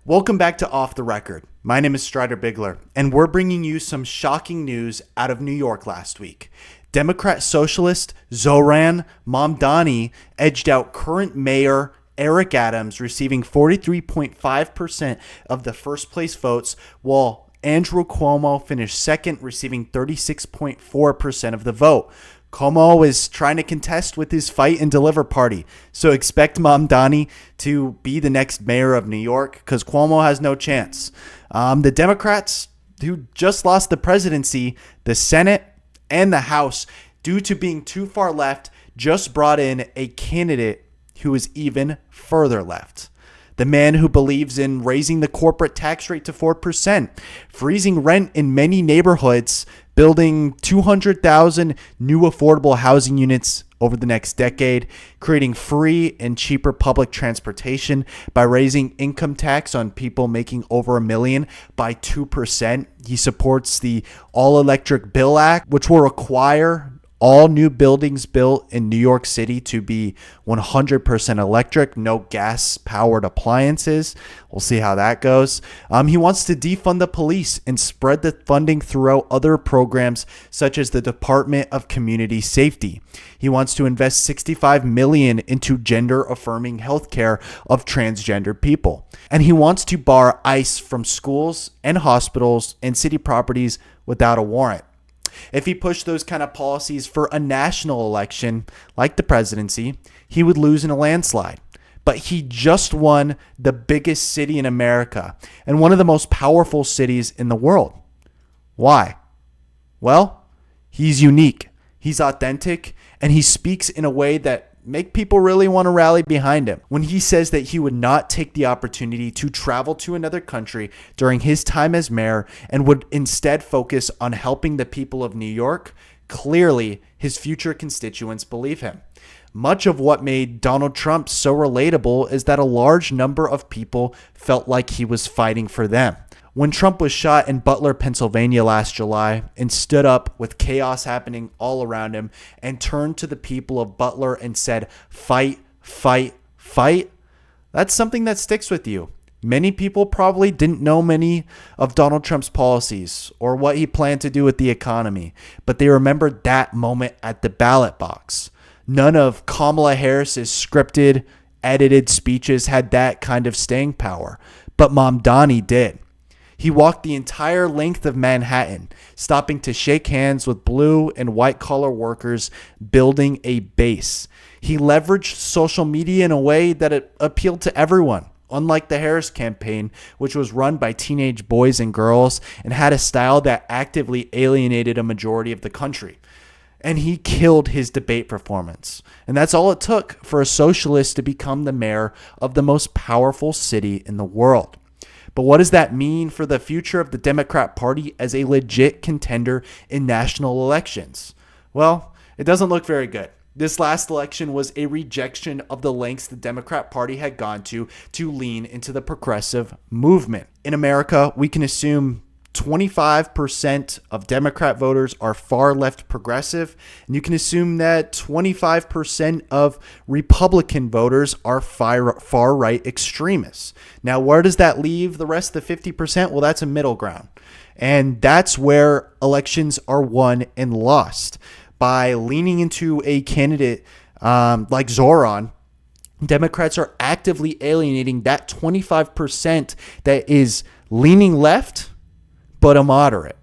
Welcome back to Off the Record. My name is Strider Bigler, and we're bringing you some shocking news out of New York last week. Democrat socialist Zohran Mamdani edged out current mayor Eric Adams, receiving 43.5% of the first place votes, while Andrew Cuomo finished second, receiving 36.4% of the vote. Cuomo is trying to contest with his Fight and Deliver party, so expect Mamdani to be the next mayor of New York because Cuomo has no chance. The Democrats, who just lost the presidency, the Senate, and the House, due to being too far left, just brought in a candidate who is even further left. The man who believes in raising the corporate tax rate to 4%, freezing rent in many neighborhoods, building 200,000 new affordable housing units over the next decade, creating free and cheaper public transportation by raising income tax on people making over $1 million by 2%. He supports the All-Electric Bill Act, which will require all new buildings built in New York City to be 100% electric, no gas-powered appliances. We'll see how that goes. He wants to defund the police and spread the funding throughout other programs such as the Department of Community Safety. He wants to invest $65 million into gender-affirming healthcare of transgender people. And he wants to bar ICE from schools and hospitals and city properties without a warrant. If he pushed those kind of policies for a national election, like the presidency, he would lose in a landslide. But he just won the biggest city in America and one of the most powerful cities in the world. Why? Well, he's unique, he's authentic, and he speaks in a way that make people really want to rally behind him. When he says that he would not take the opportunity to travel to another country during his time as mayor and would instead focus on helping the people of New York, clearly his future constituents believe him. Much of what made Donald Trump so relatable is that a large number of people felt like he was fighting for them. When Trump was shot in Butler, Pennsylvania last July and stood up with chaos happening all around him and turned to the people of Butler and said, "Fight, fight, fight," that's something that sticks with you. Many people probably didn't know many of Donald Trump's policies or what he planned to do with the economy, but they remembered that moment at the ballot box. None of Kamala Harris's scripted, edited speeches had that kind of staying power, but Mamdani did. He walked the entire length of Manhattan, stopping to shake hands with blue and white collar workers building a base. He leveraged social media in a way that it appealed to everyone, unlike the Harris campaign, which was run by teenage boys and girls and had a style that actively alienated a majority of the country. And he killed his debate performance. And that's all it took for a socialist to become the mayor of the most powerful city in the world. But what does that mean for the future of the Democrat Party as a legit contender in national elections? Well, it doesn't look very good. This last election was a rejection of the lengths the Democrat Party had gone to lean into the progressive movement. In America, we can assume 25% of Democrat voters are far left progressive, and you can assume that 25% of Republican voters are far right extremists. Now, where does that leave the rest of the 50%? Well, that's a middle ground. And that's where elections are won and lost. By leaning into a candidate like Zohran, Democrats are actively alienating that 25% that is leaning left but a moderate.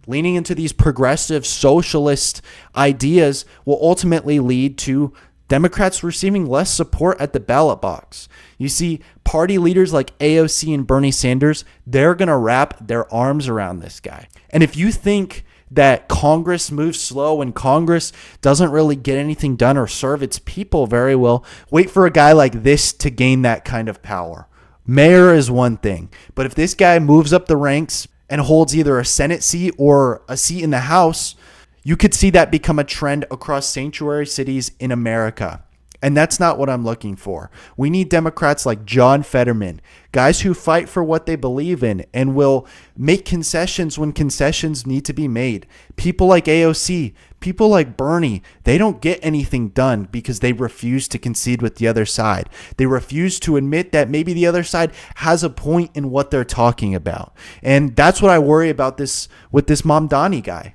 Leaning into these progressive socialist ideas will ultimately lead to Democrats receiving less support at the ballot box. You see, party leaders like AOC and Bernie Sanders, they're going to wrap their arms around this guy. And if you think that Congress moves slow and Congress doesn't really get anything done or serve its people very well, wait for a guy like this to gain that kind of power. Mayor is one thing, but if this guy moves up the ranks and holds either a Senate seat or a seat in the House, you could see that become a trend across sanctuary cities in America. And that's not what I'm looking for. We need Democrats like John Fetterman, guys who fight for what they believe in and will make concessions when concessions need to be made. People like AOC, People like Bernie, they don't get anything done because they refuse to concede with the other side. They refuse to admit that maybe the other side has a point in what they're talking about. And that's what I worry about this with this Mamdani guy.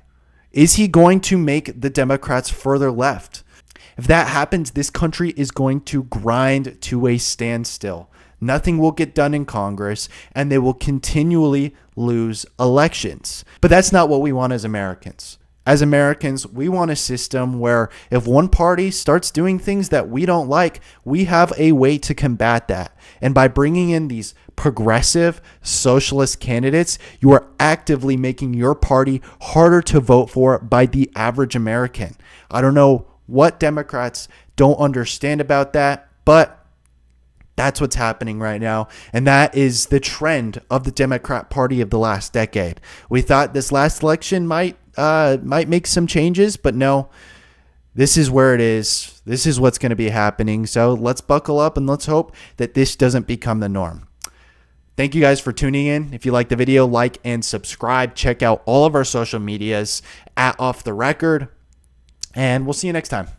Is he going to make the Democrats further left? If that happens, this country is going to grind to a standstill. Nothing will get done in Congress, and they will continually lose elections. But that's not what we want as Americans. As Americans, we want a system where if one party starts doing things that we don't like, we have a way to combat that. And by bringing in these progressive socialist candidates, you are actively making your party harder to vote for by the average American. I don't know what Democrats don't understand about that, but that's what's happening right now. And that is the trend of the Democrat Party of the last decade. We thought this last election might make some changes, but no, this is where it is. This is what's going to be happening. So let's buckle up and let's hope that this doesn't become the norm. Thank you guys for tuning in. If you like the video, like and subscribe. Check out all of our social medias at Off the Record. And we'll see you next time.